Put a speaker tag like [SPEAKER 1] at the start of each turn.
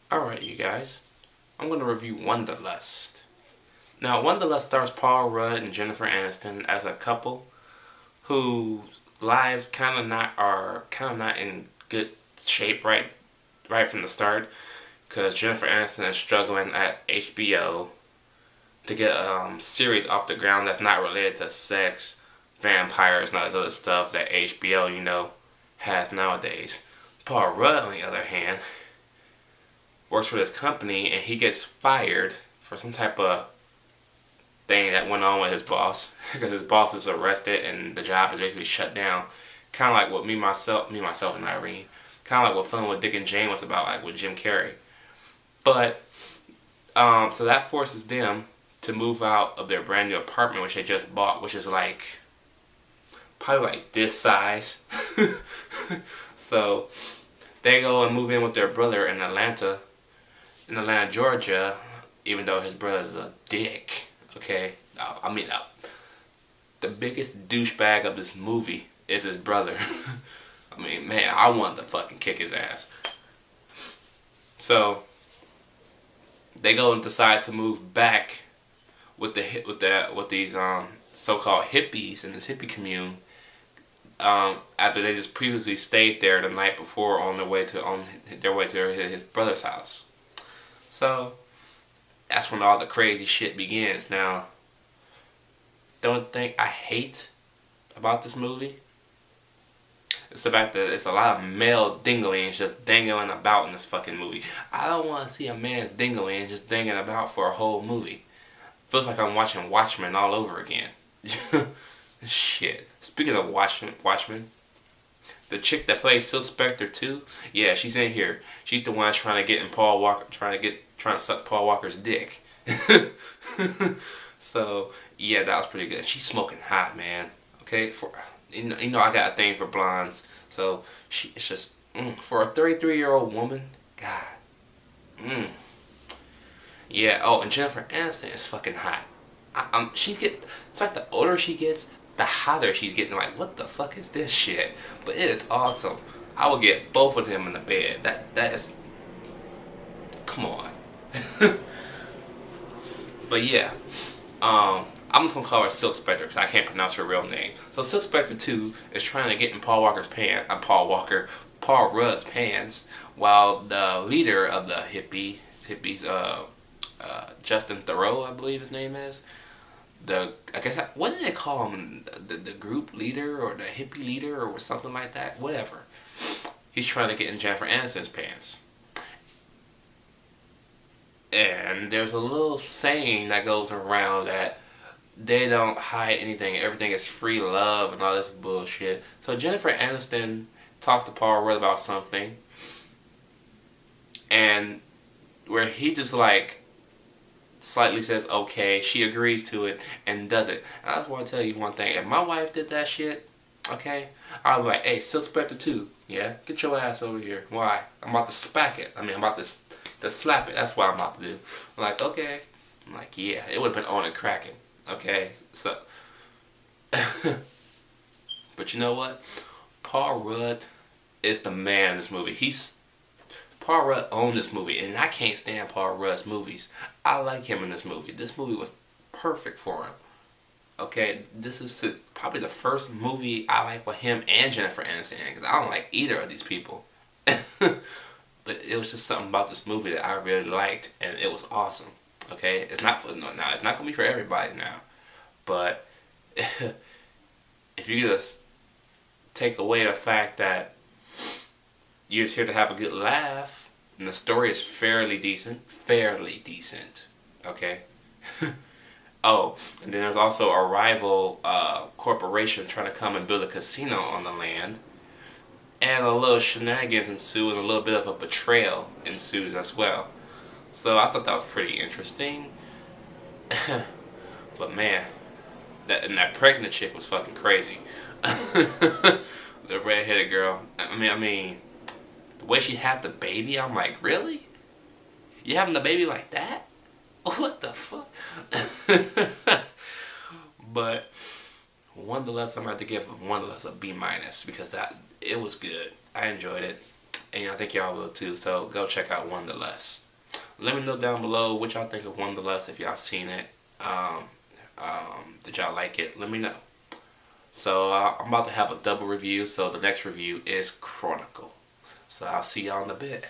[SPEAKER 1] Alright, you guys. I'm going to review Wanderlust. Now, Wanderlust stars Paul Rudd and Jennifer Aniston as a couple whose lives kind of not in good shape right from the start, because Jennifer Aniston is struggling at HBO to get a series off the ground that's not related to sex, vampires, and all this other stuff that HBO, has nowadays. Paul Rudd, on the other hand, works for this company and he gets fired for some type of thing that went on with his boss because his boss is arrested and the job is basically shut down. Kind of like what me myself and Irene. Kind of like what Film with Dick and Jane was about, like with Jim Carrey. But so that forces them to move out of their brand new apartment, which they just bought, which is like probably like this size. So they go and move in with their brother in Atlanta, Georgia, even though his brother's a dick. Okay, the biggest douchebag of this movie is his brother. I mean, man, I wanted to fucking kick his ass. So they go and decide to move back with these so-called hippies in this hippie commune. After they just previously stayed there the night before on their way to his brother's house. So that's when all the crazy shit begins. Now, don't think I hate about this movie. It's the fact that it's a lot of male dinglings just dangling about in this fucking movie. I don't want to see a man's dingling just dangling about for a whole movie. Feels like I'm watching Watchmen all over again. Shit. Speaking of Watchmen, the chick that plays Silk Spectre 2, yeah, she's in here. She's the one trying to get in Paul Walker, trying to suck Paul Walker's dick. So yeah, that was pretty good. She's smoking hot, man. Okay, I got a thing for blondes, so it's just for a 33-year-old woman, God, yeah. Oh, and Jennifer Aniston is fucking hot. It's like the older she gets, the hotter she's getting. Like, what the fuck is this shit? But it is awesome. I will get both of them in the bed. That is, come on. But yeah, I'm just gonna call her Silk Spectre because I can't pronounce her real name. So Silk Spectre 2 is trying to get in Paul Rudd's pants, while the leader of the hippies, Justin Thoreau, I believe his name is. What did they call him? The group leader or the hippie leader or something like that? Whatever. He's trying to get in Jennifer Aniston's pants. And there's a little saying that goes around that they don't hide anything. Everything is free love and all this bullshit. So Jennifer Aniston talks to Paul Rudd about something, and where he just like slightly says okay, she agrees to it and does it. And I just want to tell you one thing: if my wife did that shit, okay, I'll be like, hey, Silk Spectre 2, yeah, get your ass over here. Why? I'm about to smack it. I'm about to slap it. That's what I'm about to do. I'm like, okay. I'm like, yeah, it would have been on and cracking. Okay, so, but you know what? Paul Rudd is the man in this movie. Paul Rudd owned this movie, and I can't stand Paul Rudd's movies. I like him in this movie. This movie was perfect for him. Okay, this is probably the first movie I like with him and Jennifer Aniston, because I don't like either of these people. But it was just something about this movie that I really liked, and it was awesome. Okay, it's not gonna be for everybody now, but if you just take away the fact that you're just here to have a good laugh, and the story is fairly decent, okay. Oh, and then there's also a rival corporation trying to come and build a casino on the land, and a little shenanigans ensue, and a little bit of a betrayal ensues as well. So I thought that was pretty interesting. But man, that pregnant chick was fucking crazy. The redheaded girl. I mean, the way she had the baby, I'm like, really? You having the baby like that? What the fuck? But Wanderlust, I'm going to have to give Wanderlust a B- because it was good. I enjoyed it. and I think y'all will too. So go check out Wanderlust. Let me know down below what y'all think of Wanderlust, if y'all seen it. Did y'all like it? Let me know. So I'm about to have a double review. So the next review is Chronicle. So I'll see y'all in a bit.